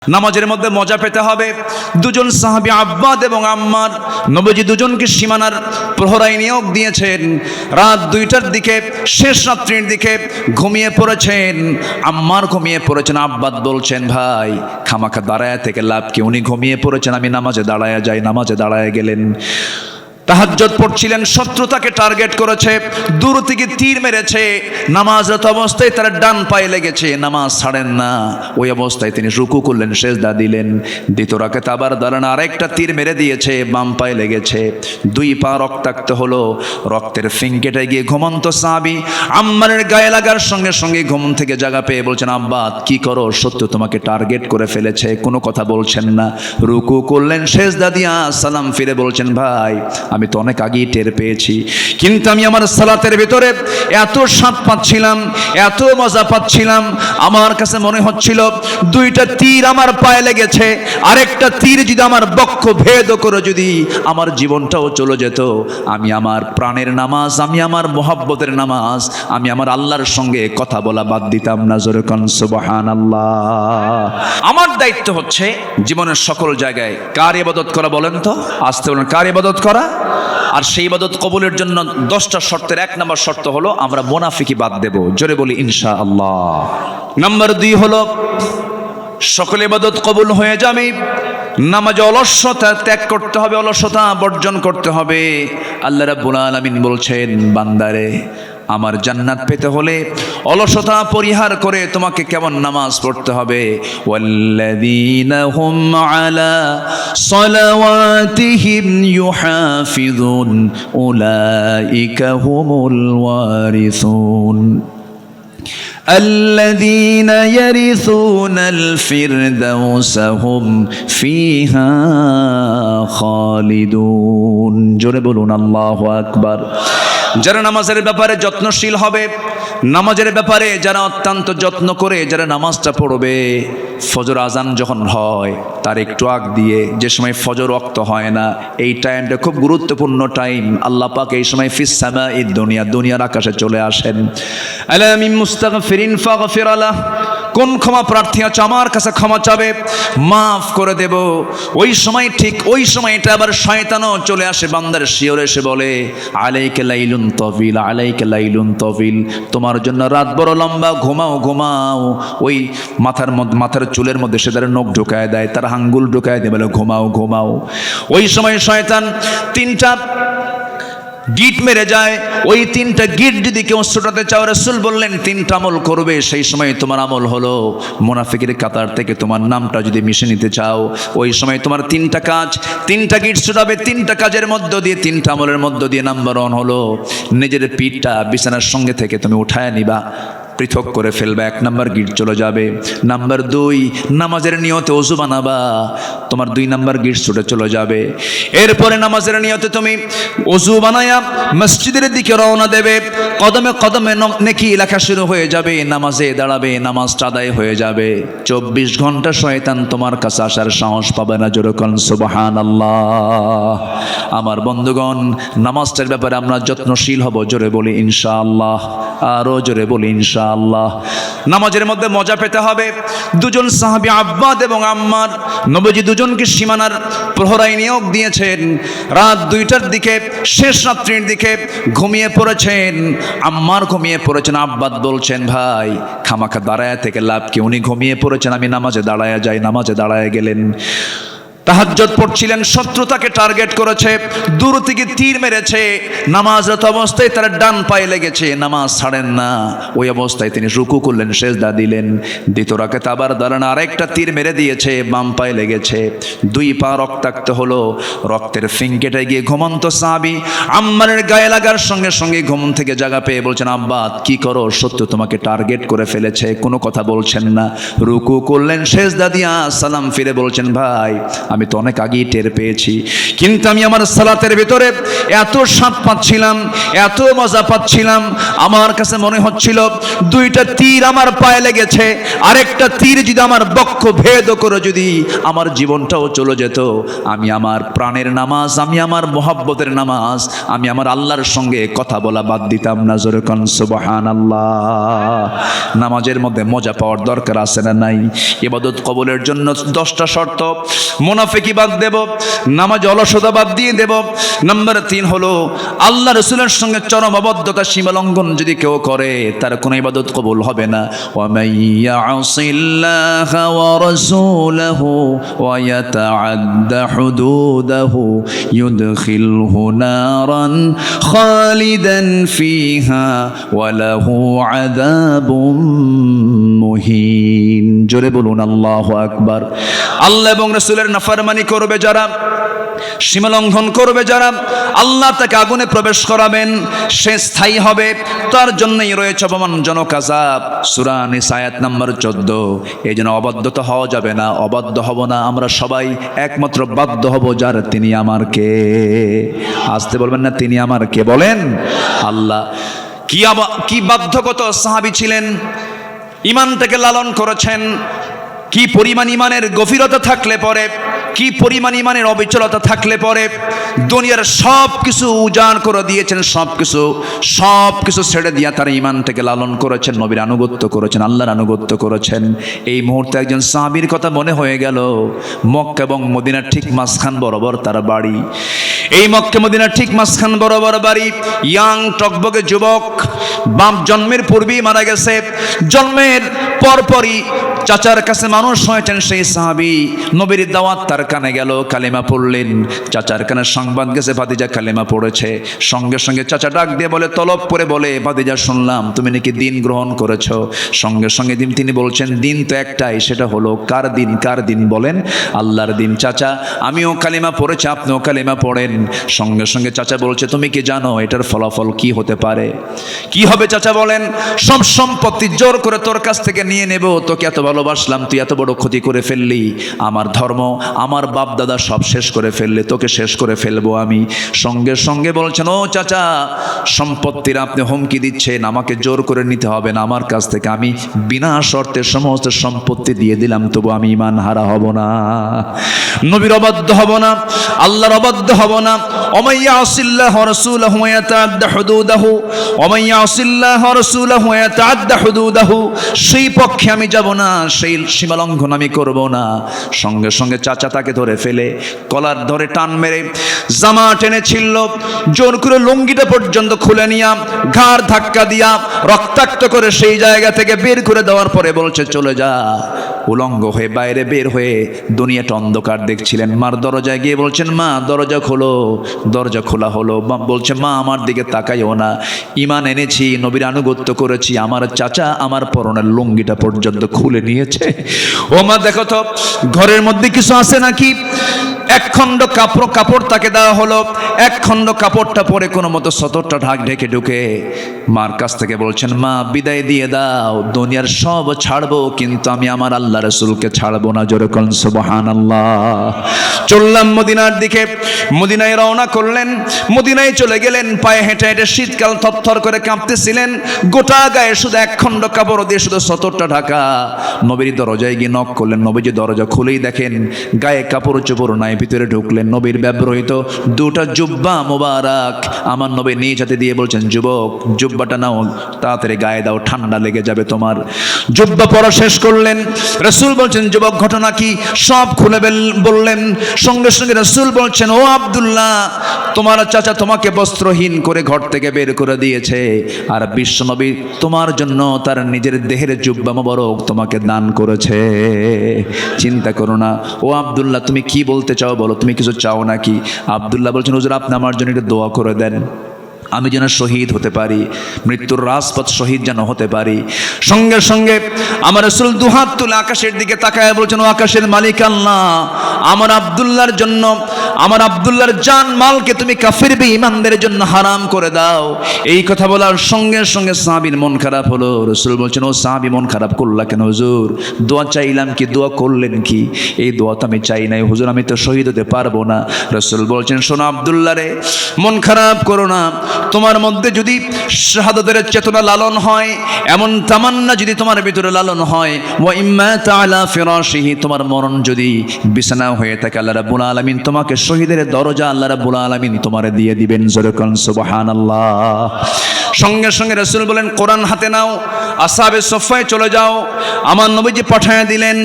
নামাজের মধ্যে মজা পেতে হবে। দুজন সাহাবী আব্বাদ এবং আম্মার, নবীজি দুজনকে সীমানার প্রহরায় নিয়োগ দিয়েছেন। রাত 2টার দিকে, শেষ রাত্রির দিকে ঘুমিয়ে পড়েছেন। আম্মার ঘুমিয়ে পড়েছেন। আব্বাদ বলছেন, ভাই খামাখা দাঁড়ায় থেকে লাভ কি, উনি ঘুমিয়ে পড়েছেন, আমি নামাজে দাঁড়ায় যাই। নামাজে দাঁড়ায় গেলেন। তাহাজ্জুদ পড়ছিলেন, শত্রু তাকে টার্গেট করেছে, দূর থেকে তীর মেরেছে। নামাজরত অবস্থায় তার ডান পায়ে লেগেছে, নামাজ ছাড়েন না। ওই অবস্থায় তিনি রুকু করলেন, সেজদা দিলেন। দ্বিতীয় রাকাতে আবার দাঁড়ান, আরেকটা তীর মেরে দিয়েছে, বাম পায়ে লেগেছে। 2 পা রক্তাক্ত হলো। রক্তের ফিঙ্কেটে গিয়ে ঘুমন্ত সাহাবী আম্মারের গায়ে লাগার সঙ্গে সঙ্গে ঘুম থেকে জাগা পেয়ে বলছেন, আব্বাদ কি করো, শত্রু তোমাকে টার্গেট করে ফেলেছে। কোনো কথা বলছেন না। রুকু করলেন, সেজদা দিয়া সালাম ফিরে বলছেন, ভাই আমি তো অনেক আগেই টের পেয়েছি, কিন্তু আমি আমার সালাতের ভিতরে এত স্বাদ পাচ্ছিলাম, এত মজা পাচ্ছিলাম, আমার কাছে মনে হচ্ছিল 2টা তীর আমার পায়ে লেগেছে, আরেকটা তীর যদি আমার বক্ষ ভেদ করে যদি আমার জীবনটাও চলে যেত, আমি আমার প্রাণের নামাজ, আমি আমার মোহাব্বতের নামাজ, আমি আমার আল্লাহর সঙ্গে কথা বলা বাদ দিতাম না। জোরে কোন সুবহানাল্লাহ। আমার দায়িত্ব হচ্ছে জীবনের সকল জায়গায় কার ইবাদত করা, বলেন তো, আসতে বলেন, কার ইবাদত করা। আর সেই ইবাদত কবুলের জন্য 10টা শর্তের 1 নম্বর শর্ত হলো আমরা মুনাফিকি বাদ দেব। জোরে বলি ইনশাআল্লাহ। নাম্বার 2 হলো সকল ইবাদত কবুল হয়ে যাবে, নামাজে অলসতা ত্যাগ করতে হবে, অলসতা বর্জন করতে হবে। আল্লাহ রাব্বুল আলামিন বলছেন, বান্দারে আমার জান্নাত পেতে হলে অলসতা পরিহার করে তোমাকে কেমন নামাজ পড়তে হবে। ওয়াল্লাযীনা হুম আলা সালাওয়াতিহিম ইউহাফিযুন উলাইকা হুমুল ওয়ারিসুন الذين يرثون الفردوس هم فيها خالدون। জোরে বলুন আল্লাহু আকবার। যারা নামাজের ব্যাপারে যত্নশীল হবে, নামাজের ব্যাপারে যারা অত্যন্ত যত্ন করে যারা নামাজটা পড়বে, ফজর আজান যখন হয় তার একটু আগ দিয়ে, যে সময় ফজর ওয়াক্ত হয় না, এই টাইমটা খুব গুরুত্বপূর্ণ টাইম। আল্লাহ পাক এই সময় ফিস সামাঈদ দুনিয়া, দুনিয়ার আকাশে চলে আসেন। আলা মিন মুস্তাগফিরিন ফাগফির আলাহ, কোন ক্ষমা প্রার্থী আছে আমার কাছে ক্ষমা চাবে, মাফ করে দেব। ওই সময়, ঠিক ওই সময়টা আবার শয়তানও চলে আসে বান্দার শিয়রে, এসে বলে, আলাইকা লাইলুন তাবিল, আলাইকা লাইলুন তাবিল, তোমার জন্য রাত বড় লম্বা, ঘুমাও ঘুমাও। ওই মাথার চুলের মধ্যে সে তার নখ ঢুকায় দেয়, তার আঙ্গুল ঢুকায় দেয়, বলে ঘুমাও ঘুমাও। ওই সময় শয়তান 3টা গিট মেরে যায়। ওই 3টা গিট যদি কেউ ছোটাতে চাও, রাসূল বললেন 3টা আমল করবে। সেই সময় তোমার আমল হলো মুনাফিকের কাতার থেকে তোমার নামটা যদি মিশে নিতে চাও, ওই সময় তোমার 3টা কাজ, 3টা গিট ছোটাবে। 3টা কাজের মধ্য দিয়ে, 3টা আমলের মধ্য দিয়ে নাম্বার 1 হলো নিজের পিঠটা বিছানার সঙ্গে থেকে তুমি উঠায় নিবা, পৃথক করে ফেলবে, 1 নাম্বার গিট চলে যাবে। নাম্বার 2, নামাজের নিয়তে ওযু বানাবা, তোমার 2 নাম্বার গিট ছুটে চলে যাবে। এরপরে নামাজের নিয়তে তুমি ওযু বানায়া মসজিদের দিকে রওনা দেবে, কদমে কদমে নেকি লেখা শুরু হয়ে যাবে, নামাজে দাঁড়াবে, নামাজটা আদায় হয়ে যাবে। 24 ঘন্টা শয়তান তোমার কাছে আসার সাহস পাবে না। জোরে কোন সুবহানাল্লাহ। আমার বন্ধুগণ, নামাজটার ব্যাপারে আমরা যত্নশীল হব। জোরে বলি ইনশাআল্লাহ, আরো জোরে বলি ইনশাআল্লাহ। নামাজের মধ্যে মজা পেতে হবে। দুজন সাহাবী আব্বাদ এবং আম্মার, নবীজি দুজনকে সীমানার প্রহরায় নিয়োগ দিয়েছেন। রাত 2টার দিকে, শেষ রাত্রির দিকে ঘুমিয়ে পড়েছেন। আম্মার ঘুমিয়ে পড়েছেন। আব্বাদ বলছেন, ভাই খামাখা দাঁড়ায় থেকে লাভ কি, উনি ঘুমিয়ে পড়েছেন, আমি নামাজে দাঁড়ায় যাই। নামাজে দাঁড়ায় গেলেন। তাহাজ্জুদ পড়ছিলেন, শত্রু তাকে টার্গেট করেছে, দূর থেকে তীর মেরেছে। নামাজরত অবস্থায় তার ডান পায়ে লেগেছে, নামাজ ছাড়েন না। ওই অবস্থায় তিনি রুকু করলেন, সেজদা দিলেন। দ্বিতীয় রাকাতে আবার দাঁড়ান, আরেকটা তীর মেরে দিয়েছে, বাম পায়ে লেগেছে। 2 পা রক্তাক্ত হলো। রক্তের ফিঙ্কেটে গিয়ে ঘুমন্ত সাহাবী আম্মারের গায়ে লাগার সঙ্গে সঙ্গে ঘুম থেকে জাগা পেয়ে বলছেন, আব্বাদ কি করো, শত্রু তোমাকে টার্গেট করে ফেলেছে। কোনো কথা বলছেন না। রুকু করলেন, সেজদা দিয়া সালাম ফিরে বলছেন, ভাই আমি তো অনেক আগেই টের পেয়েছি, কিন্তু আমি আমার সালাতের ভিতরে এত স্বাদ পাচ্ছিলাম, এত মজা পাচ্ছিলাম, আমার কাছে মনে হচ্ছিল দুইটা তীর আমার পায়ে লেগেছে, আরেকটা তীর যদি আমার বক্ষ ভেদ করে যদি আমার জীবনটাও চলে যেত, আমি আমার প্রাণের নামাজ, আমি আমার মোহাব্বতের নামাজ, আমি আমার আল্লাহর সঙ্গে কথা বলা বাদ দিতাম না। জোরে কোন সুবহানাল্লাহ। নামাজের মধ্যে মজা পাওয়ার দরকার আছে না নাই? ইবাদত কবুলের জন্য 10টা শর্ত। মুনাফিকি বাদ দেব, নামাজ অলসতা বাদ দিয়ে দেব। নাম্বার 3 হলো আল্লাহ রাসূলের সঙ্গে চরম অবাধ্যতা, সীমা লঙ্ঘন যদি কেউ করে তার কোনো ইবাদত কবুল হবে না। ওয়া মাইয়াসিল্লাহা ওয়া রাসূলাহু ওয়া ইয়াতাআদ্দা হুদুদাহু ইউদখিলহু নারান খালিদান ফিহা ওয়া লাহু আযাবুম মুহিন। জোরে বলুন আল্লাহু আকবার। আল্লাহ এবং রাসূলের নাফরমানি করবে যারা, সীমা লঙ্ঘন করবে যারা, আল্লাহ তাকে আগুনে প্রবেশ করাবেন, সে স্থায়ী হবে, তার জন্যই রয়েছে অপমানজনক আযাব। সূরা নিসা আয়াত নাম্বার 14। এই জন্য অবাধ্যতা হওয়া যাবে না, অবাধ্য হব না। আমরা সবাই একমাত্র বাধ্য হব যার, তিনি আমার কে। আসতে বলবেন না, তিনি আমার কে বলেন? আল্লাহ। কি বাধ্যগত সাহাবী ছিলেন, ইমানটাকে লালন করেছেন। কি পরিমাণ ইমানের গভীরতা থাকলে পরে, কি পরিমাণ ইমানের অবিচলতা থাকলে পরে দুনিয়ার সব কিছু উজাড় করে দিয়েছেন, সব কিছু ছেড়ে দিয়া তারা ইমানটাকে লালন করেছেন, নবীর আনুগত্য করেছেন, আল্লাহর আনুগত্য করেছেন। এই মুহূর্তে একজন সাহাবীর কথা মনে হয়ে গেল। মক্কা এবং মদিনার ঠিক মাঝখান বরাবর তার বাড়ি। এই মক্কা মদিনার ঠিক মাঝখান বরাবর বাড়ি। ইয়াং টকবকে যুবক, বাপ জন্মের পূর্বেই মারা গেছে, জন্মের পরপরই চাচার কাছে মানুষ হয়েছেন সেই সাহাবী। নবীর দাওয়াত তার কানে গেল, কালেমা পড়লেন। চাচার কানে সংবাদ গেছে ভাতিজা কালেমা পড়েছে। সঙ্গে সঙ্গে চাচা ডাক দিয়ে বলে, তলব করে বলে, ভাতিজা শুনলাম তুমি নাকি দিন গ্রহণ করেছো। সঙ্গে সঙ্গে তিনি বলছেন, দিন তো একটাই, সেটা হলো কার দিন? কার দিন বলেন? আল্লাহর দিন। চাচা আমিও কালেমা পড়েছি, আপনিও কালেমা পড়েন। সঙ্গে সঙ্গে চাচা বলছে, তুমি কি জানো এটার ফলাফল কি হতে পারে? কি হবে চাচা বলেন? সব সম্পত্তি জোর করে তোর কাছ থেকে নিয়ে নেব, তোকে এত ভালোবাসলাম, তুই এত বড় ক্ষতি করে ফেললি, আমার ধর্ম, আমার বাপ দাদা সব শেষ করে ফেললে, তোকে শেষ করে ফেলবো আমি। সঙ্গে সঙ্গে বলছেন, ও চাচা, সম্পত্তির আপনি হুমকি দিচ্ছেন, আমাকে জোর করে নিতে হবে না আমার কাছ থেকে, আমি বিনা শর্তে সমস্ত সম্পত্তি দিয়ে দিলাম, তবু আমি ঈমান হারা হব না, নবীর অবাধ্য হব না, আল্লাহর অবাধ্য হব না। ওয়া ইয়াসিল্লাহু ওয়া রাসূলাহু ওয়া ইয়াতাআদ্দা হুদুদাহু, ওয়া ইয়াসিল্লাহু ওয়া রাসূলাহু ওয়া ইয়াতাআদ্দা হুদুদাহু, সেই পক্ষে আমি যাব না, সেই সীমা লঙ্ঘন আমি করব না। সঙ্গে সঙ্গে চাচা তাকে ধরে ফেলে, কলার ধরে টান মেরে জামা টেনে ছিঁড়ল, জোর করে লুঙ্গিটা পর্যন্ত খুলে নিয়া ঘাড় ধাক্কা দিয়া রক্তাক্ত করে সেই জায়গা থেকে বের করে দেওয়ার পরে বলছে, চলে যা। উলঙ্গ হয়ে বাইরে বের হয়ে দুনিয়াটা অন্ধকার দেখছিলেন। মার দরজায় গিয়ে বলছেন, মা দরজা খোলো। দরজা খোলা হলো। বলছে, মা আমার দিকে তাকাইও না, ঈমান এনেছি, নবীর আনুগত্য করেছি, আমার চাচা আমার পরনের লুঙ্গিটা পর্যন্ত খুলে নিয়েছে। ও মা দেখো তো ঘরের মধ্যে কিছু আছে নাকি? এক খণ্ড কাপড় তাকে দেওয়া হলো। এক খণ্ড কাপড়টা পরে কোনো মতো সতরটা ঢেকে ঢুকে মার কাছ থেকে বলছেন, মা বিদায় দিয়ে দাও, দুনিয়ার সব ছাড়বো কিন্তু আমি আমার আল্লাহ রাসূলকে ছাড়বো না। জোরে কোন সুবহানাল্লাহ। চললাম মদিনার দিকে। মদিনায় রওনা করলেন, মদিনায় চলে গেলেন। পায়ে হেঁটে হেঁটে শীতকাল থরথর করে কাঁপতেছিলেন, গোটা গায়ে শুধু এক খণ্ড কাপড় দিয়ে শুধু সতরটা ঢাকা। নবীর দরজায় গিয়ে নক করলেন। নবীজি দরজা খুলেই দেখেন গায়ে কাপড় চোপড় নাই। ভিতরে ঢুকলেন, নবীর ব্যবহৃত দুটা জুব্বা মোবারক আমার নবী নিজ হাতে দিয়ে বলছেন, যুবক জুব্বাটা নাও, তাড়াতাড়ি গায়ে দাও, ঠান্ডা লেগে যাবে তোমার। জুব্বা পরা শেষ করলেন। রাসূল বলছেন, যুবক ঘটনা কি? সব খুলে বললেন। সঙ্গে সঙ্গে রাসূল বলছেন, ও আব্দুল্লাহ, তোমার চাচা তোমাকে বস্ত্রহীন করে ঘর থেকে বের করে দিয়েছে, আর বিশ্বনবী তোমার জন্য তার নিজের দেহের জুব্বা মোবারক তোমাকে দান করেছে। চিন্তা করো না। ও আব্দুল্লাহ, তুমি কি বলতে চাও বলো, তুমি কিছু চাও নাকি? আব্দুল্লাহ বলছেন, হুজুর আপনি আমার জন্য একটু দোয়া করে দেন। আমি যেন শহীদ হতে পারি, মৃত্যুর রাজপথ শহীদ যেন হতে পারি। সঙ্গে সঙ্গে আমার রাসূল দুহাত তুলে আকাশের দিকে তাকায় বলছেন, ও আকাশের মালিক আল্লাহ, আমার আব্দুল্লাহর জন্য, আমার আব্দুল্লাহর জান মালকে তুমি কাফির বেঈমানদের জন্য হারাম করে দাও। এই কথা বলার সঙ্গে সঙ্গে সাহাবীর মন খারাপ হলো। রাসূল বলছেন, ও সাহাবী মন খারাপ করলা কেন হুজুর? দোয়া চাইলাম কি, দোয়া করলেন কি? এই দোয়া তো আমি চাই নাই হুজুর, আমি তো শহীদ হতে পারবো না। রাসূল বলছেন, শোনো আব্দুল্লাহ রে, মন খারাপ করো না। তোমার মধ্যে যদি শাহাদাতের চেতনা লালন হয়, এমন তামান্না যদি তোমার ভিতরে লালন হয়, ওয়া ইম্মা তাআলা ফিরাশিহি, তোমার মরণ যদি বিছানা হয়ে থাকে, আল্লাহ রাব্বুল আলামিন তোমাকে শহীদের দরজা আল্লাহ রাব্বুল আলামিন তোমারে দিয়ে দিবেন। জোরে কোন সুবহানাল্লাহ। সঙ্গে সঙ্গে রাসূল বলেন, কোরআন হাতে নাও, আসহাবে সফায় চলে যাও। আমার নবীজি পাঠিয়ে দিলেন।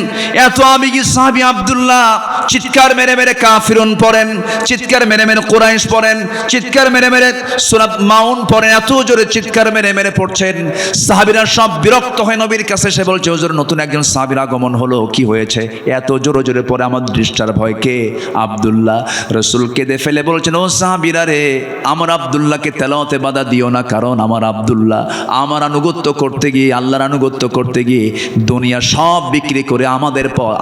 এত আবেগী সাহাবী আব্দুল্লাহ চিৎকার মেরে মেরে কাফিরুন পড়েন, চিৎকার মেরে মেরে কুরাইশ পড়েন, চিৎকার মেরে মেরে সূরা মাউন পড়েন, এত জোরে চিৎকার মেরে মেরে পড়ছেন। সাহাবীরা সব বিরক্ত হয়ে নবীর কাছে এসে বলছে, হুজুর নতুন একজন সাহাবীর আগমন হলো, কি হয়েছে? এত জোরে জোরে পড়ে আমার দৃষ্টার ভয়। কে? আব্দুল্লাহ। রাসূল কেঁদে ফেলে বলছেন, ও সাহাবীরা রে, আমার আব্দুল্লাহকে তেলাওয়াতে বাধা দিও না, কারণ আমার আব্দুল্লাহ আমার আনুগত্য করতে গিয়ে, আল্লাহর আনুগত্য করতে গিয়ে দুনিয়া সব বিক্রি করে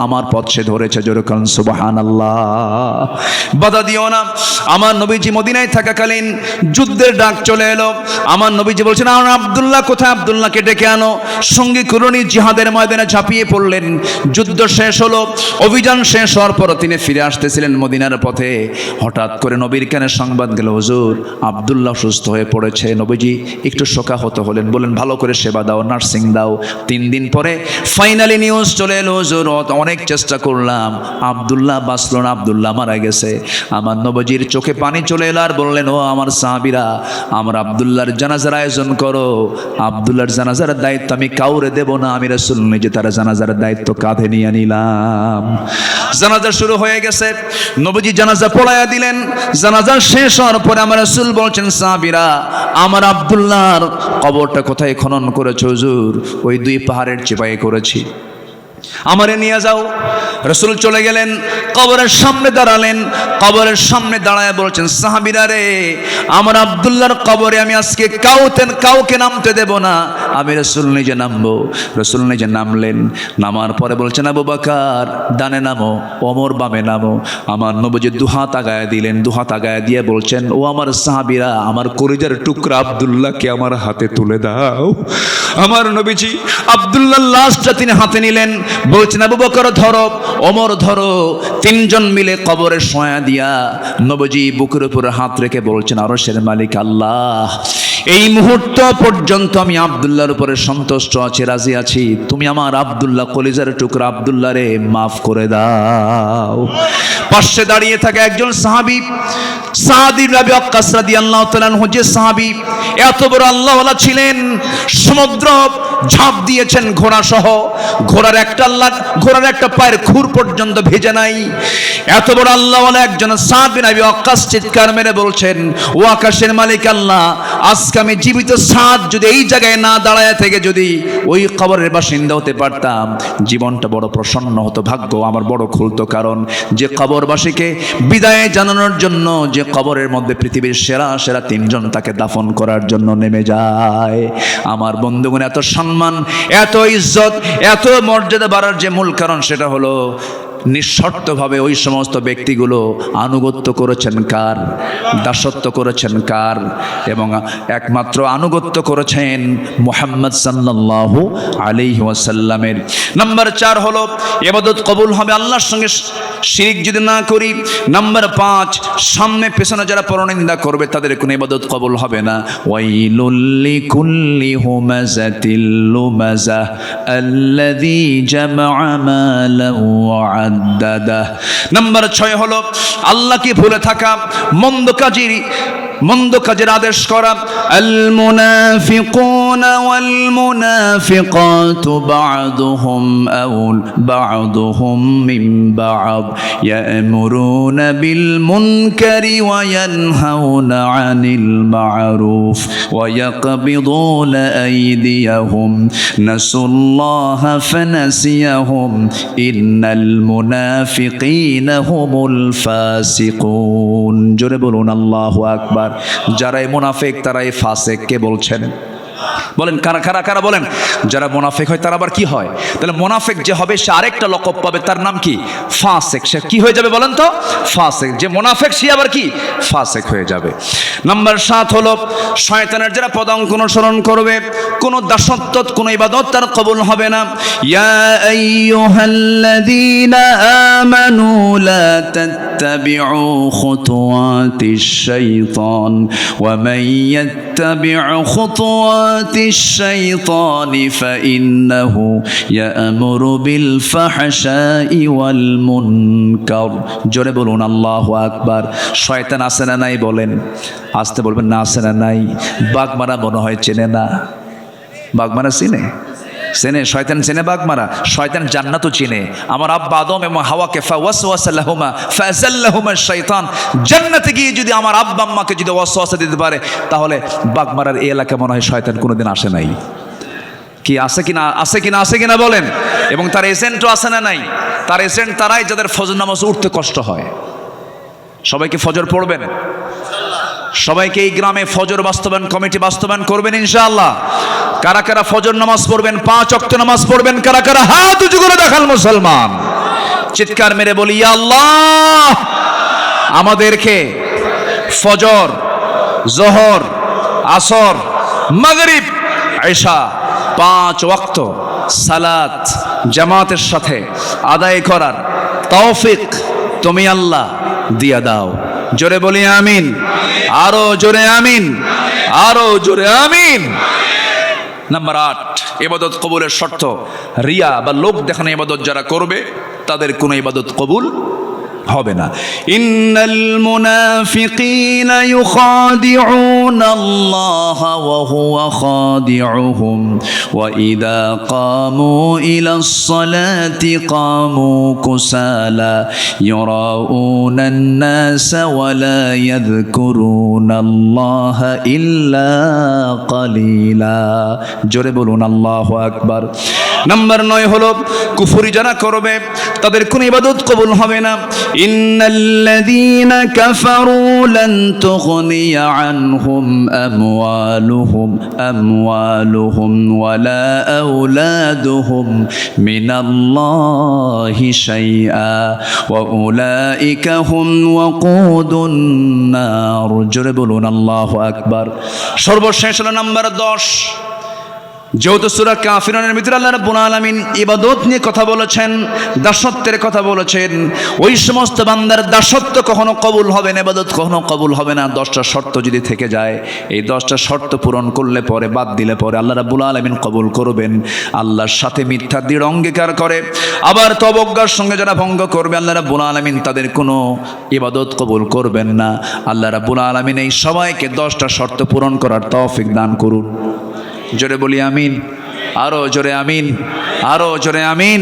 আমার পথ সে ধরেছে। যেরকম সুবহানাল্লাহ। বাধা দিও না। আমার নবীজি মদিনায় থাকাকালীন যুদ্ধের ডাক চলে এলো। আমার নবীজি বলছেন, আমার আব্দুল্লাহ কোথায়? আব্দুল্লাহকে ডেকে আনো। সঙ্গী কুরনি জিহাদের ময়দানে ঝাঁপিয়ে পড়লেন। যুদ্ধ শেষ হলো, অভিযান শেষ হওয়ার পর তিনি ফিরে আসতেছিলেন মদিনার পথে। হঠাৎ করে নবীর কানে সংবাদ গেল, হুজুর আব্দুল্লাহ সুস্থ হয়ে পড়েছে। নবীজি একটু শোকাহত হলেন, বলেন ভালো করে সেবা দাও, নার্সিং দাও। 3 দিন পরে ফাইনালি নিউজ চলে এলো, হুজুর অনেক চেষ্টা করলাম, আব্দুল্লাহ বাঁচল না, আব্দুল্লাহ মারা গেছে। আমার নবীজির চোখে পানি চলে এলো আর বললেন, ও আমার সাহাবীরা, আমার আব্দুল্লাহর জানাজার আয়োজন করো। আব্দুল্লাহর জানাজার দায়িত্ব আমি কাউরে দেব না, আমি রাসূল নিজে তার জানাজার দায়িত্ব কাঁধে নিয়ে নিলাম। জানাজা শুরু হয়ে গেছে, নবীজি জানাজা পড়ায়া দিলেন। জানাজা শেষ হওয়ার পরে আমার রাসূল বলছেন, সাহাবীরা, আমার আব্দুল্লাহর কবরটা কোথায় খনন করেছো হুজুর? ওই 2 পাহাড়ের চিপায় করেছি, আমারে নিয়ে যাও। রাসূল চলে গেলেন, কবরের সামনে দাঁড়ালেন। কবরের সামনে দাঁড়ায় বলছেন, সাহাবীরা রে, আমার আব্দুল্লাহর কবরে আমি আজকে কাউকে নামতে দেব না, আমি রাসূল নিজে নামবো। রাসূল নিজে নামলেন। নামার পরে বলছেন, আবু বকর ডানে নামো, ওমর বামে নামো। আমার নবীজি দুহাত আগায় দিলেন। দুহাত আগায় দিয়ে বলছেন, ও আমার সাহাবীরা, আমার কলিজার টুকরা আব্দুল্লাহকে আমার হাতে তুলে দাও। আমার নবীজি আব্দুল্লাহর লাশটা তিনি হাতে নিলেন। বলছেন, আবু বকর ধরো, ওমর ধরো। 3 জন মিলে কবরে শোয়া দিয়া নবীজি বুকের উপরে হাত রেখে বলছেন, আরশের মালিক আল্লাহ, এই মুহূর্ত পর্যন্ত আমি আব্দুল্লাহর উপরে সন্তুষ্ট আছি, রাজি আছি। তুমি আমার আব্দুল্লাহ, কলিজার টুকরা আব্দুল্লাহ রে মাফ করে দাও। পাশে দাঁড়িয়ে থাকা একজন সাহাবী, সাদ ইবনে আবি ওয়াক্কাস রাদিয়াল্লাহু তাআলা আনহু, যে সাহাবী এত বড় আল্লাহওয়ালা ছিলেন, সমুদ্র ঝাঁপ দিয়েছেন ঘোড়া সহ, ঘোড়ার একটা পায়ের খুর পর্যন্ত ভেজে নাই। এত বড় আল্লাহওয়ালা একজন সাদ বিন আবি ওয়াক্কাস চিৎকার মেরে বলছেন, ও আকাশের মালিক আল্লাহ, আজকে আমি জীবিত সাদ যদি এই জায়গায় না দাঁড়ায় থেকে যদি ওই কবরের বাসিন্দা হতে পারতাম, জীবনটা বড় প্রসন্ন হতো, ভাগ্য আমার বড় খুলতো। কারণ যে কবরবাসীকে বিদায় জানানোর জন্য, যে কবরের মধ্যে পৃথিবীর সেরা 3 জন তাকে দাফন করার জন্য নেমে যায়। আমার বন্ধুগণ, এত সম্মান, এত ইজ্জত, এত মর্যাদা বাড়ার যে মূল কারণ, সেটা হলো নিঃশর্তভাবে ওই সমস্ত ব্যক্তিগুলো আনুগত্য করেছেন কার? দাসত্ব করেছেন কার? এবং একমাত্র আনুগত্য করেছেন মুহাম্মদ সাল্লাল্লাহু আলাইহি ওয়াসাল্লামের। নাম্বার 4 হলো ইবাদত কবুল হবে আল্লাহর সঙ্গে শিরক যদি না করি। নাম্বার 5, সামনে পেছনে যারা পরনিন্দা করবে তাদের কোনো ইবাদত কবুল হবে না। ওয়াইলুল লিকুল্লি হুমাযাতিল লুমাযাহ আল্লাযী জামা'a মালান ওয়া আদ্দাদা। নাম্বার 6 হলো আল্লাহকে ভুলে থাকা, মন্দ কাজের আদেশ করা। আল মুনাফিকুনা ওয়াল মুনাফিকাতু বা'দুহুম মিন বা'দ ইয়া'মুরুনা বিল মুনকারি ওয়া ইয়ানহাউনা আনিল মা'রুফ ওয়া ইয়াকবিদুনা আইদিয়াহুম নাসুল্লাহা ফানাসিয়াহুম ইন্নাল মুনাফিকিনা হুমুল ফাসিকুন। জোরে বলুন আল্লাহু আকবার। যারাই মুনাফিক তারাই ফাসিক। কে বলছেন? বলেন কারা কারা কারা বলেন। যারা মুনাফিক হয় তারা আবার কি হয়? তাহলে মুনাফিক যে হবে সে আরেকটা লকব পাবে, তার নাম কি? ফাসিক। সে কি হয়ে যাবে বলেন তো? ফাসিক। যে মুনাফিক সে আবার কি? ফাসিক হয়ে যাবে। নাম্বার 7 হলো শয়তানের যারা পদাঙ্ক অনুসরণ করবে, কোনো দাসত্ব কোনো ইবাদত তার কবুল হবে না। ইয়া আইয়ুহাল্লাযীনা আমানু লা তাত্তাবিউ খুতুওয়াতিশ শাইতান ওয়া মান ইয়াত্তাবিউ খুতুওয়াতিশ শাইতানি ফাইন্নাহু ইয়া'মুরু বিল ফাহশাই ওয়াল মুনকার। জোরে বলুন আল্লাহু আকবার। শয়তান আছে না নাই বলেন? আসতে বলবেন না আছে না নাই? বাগমারা মনে হয় চেনে না। বাগমারা চিনে? চেনে? শয়তান চেনে বাগমারা? শয়তান জান্নাতও চিনে। আমার আব্বা আদম এবং হাওয়াকে ফাওয়াসওয়াসা লাহুমা ফাযাল্লাহুমা শাইতান, জান্নাতে গিয়ে যদি আমার আব্বা আম্মাকে যদি ওয়াসওয়াসা দিতে পারে, তাহলে বাগমারার এই এলাকা মনে হয় শয়তান কোনোদিন আসে নাই। কি আছে কিনা? আছে কিনা? আছে কিনা বলেন? এবং তার এজেন্টও আছে না নাই? তার এজেন্ট তারাই যাদের ফজর নামাজ উঠতে কষ্ট হয়। সবাইকে ফজর পড়বেন? সবাইকে এই গ্রামে ফজর বাস্তবায়ন কমিটি বাস্তবায়ন করবেন ইনশাআল্লাহ। কারা কারা ফজর নামাজ পড়বেন? 5 ওয়াক্ত নামাজ পড়বেন কারা কারা? হাত উঁচু করে দেখান মুসলমান। চিৎকার মেরে বলি ইয়া আল্লাহ, আমাদেরকে ফজর, জোহর, আসর, মাগরিব, ইশা 5 ওয়াক্ত সালাত জামাতের সাথে আদায় করার তৌফিক তুমি আল্লাহ দিয়া দাও। জোরে বলি আমিন। আরো জোরে আমিন। আরো জোরে আমিন। নাম্বার 8, ইবাদত কবুলের শর্ত। রিয়া বা লোক দেখানো ইবাদত যারা করবে তাদের কোনো ইবাদত কবুল হবে না। ইন্নাল মুনাফিকিনা ইউখাদিউনা আল্লাহ ওয়া হুয়া খাদিউহুম ওয়া ইযা কামু ইলাস সালাতি কামু কুসালা ইউরাউনা আন-নাস ওয়া লা ইয়াযকুরুনা আল্লাহ ইল্লা কালিলা। জোরে বলুন আল্লাহু আকবার। নাম্বার 9 হলো কুফরি যারা করবে তাদের কোনো ইবাদত কবুল হবে না। ইন্নাল্লাযীনা কাফারু লান তুগনিয়া আনহুম আমওয়ালুহুম ওয়ালা আওলাদুহুম মিনাল্লাহি শাইআ ওয়া উলাইকা হুম ওয়াকুদুন নার। জোরে বলুন আল্লাহু আকবার। সর্বশেষ হলো নাম্বার 10। যেহেতু সূরা কাফিরুনের ভিতরে আল্লাহ রাব্বুল আলামিন ইবাদত নিয়ে কথা বলেছেন, দাসত্বের কথা বলেছেন, ওই সমস্ত বান্দার দাসত্ব কখনো কবুল হবে না, ইবাদত কখনো কবুল হবে না। 10টা শর্ত যদি থেকে যায়, এই 10টা শর্ত পূরণ করলে পরে, বাদ দিলে পরে আল্লাহ রাব্বুল আলামিন কবুল করবেন। আল্লাহর সাথে মিথ্যা দৃঢ় অঙ্গীকার করে আবার তবজ্ঞার সঙ্গে যারা ভঙ্গ করবে, আল্লাহ রাব্বুল আলামিন তাদের কোনো ইবাদত কবুল করবেন না। আল্লাহ রাব্বুল আলামিন এই সবাইকে 10টা শর্ত পূরণ করার তৌফিক দান করুন। জোরে বলি আমিন। আরো জোরে আমিন। আরো জোরে আমিন।